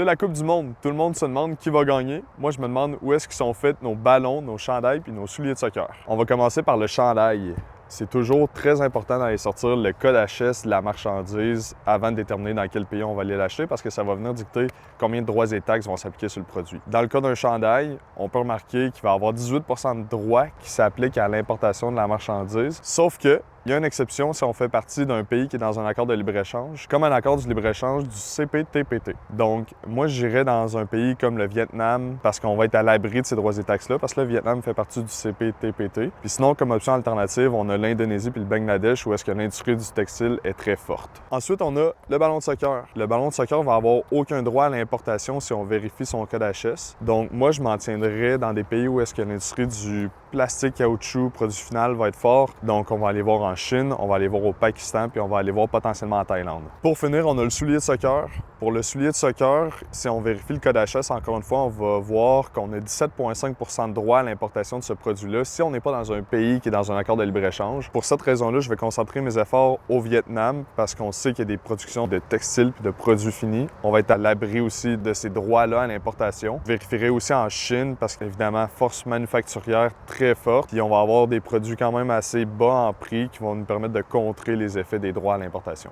C'est la Coupe du Monde. Tout le monde se demande qui va gagner. Moi, je me demande où est-ce qu'ils sont faits nos ballons, nos chandails puis nos souliers de soccer. On va commencer par le chandail. C'est toujours très important d'aller sortir le code HS de la marchandise avant de déterminer dans quel pays on va aller l'acheter parce que ça va venir dicter combien de droits et taxes vont s'appliquer sur le produit. Dans le cas d'un chandail, on peut remarquer qu'il va y avoir 18 % de droits qui s'appliquent à l'importation de la marchandise, sauf que il y a une exception si on fait partie d'un pays qui est dans un accord de libre-échange, comme un accord du libre-échange du CPTPP. Donc, moi, j'irais dans un pays comme le Vietnam parce qu'on va être à l'abri de ces droits et taxes-là, parce que le Vietnam fait partie du CPTPP. Puis sinon, comme option alternative, on a l'Indonésie puis le Bangladesh où est-ce que l'industrie du textile est très forte. Ensuite, on a le ballon de soccer. Le ballon de soccer va avoir aucun droit à l'importation si on vérifie son code HS. Donc, moi, je m'en tiendrais dans des pays où est-ce que l'industrie du plastique, caoutchouc, produit final va être fort. Donc, on va aller voir en Chine, on va aller voir au Pakistan, puis on va aller voir potentiellement en Thaïlande. Pour finir, on a le soulier de soccer. Pour le soulier de soccer, si on vérifie le code HS, encore une fois, on va voir qu'on a 17,5 % de droit à l'importation de ce produit-là si on n'est pas dans un pays qui est dans un accord de libre-échange. Pour cette raison-là, je vais concentrer mes efforts au Vietnam parce qu'on sait qu'il y a des productions de textiles puis de produits finis. On va être à l'abri aussi de ces droits-là à l'importation. Je vérifierai aussi en Chine parce qu'évidemment, force manufacturière très forte. Puis on va avoir des produits quand même assez bas en prix qui vont nous permettre de contrer les effets des droits à l'importation.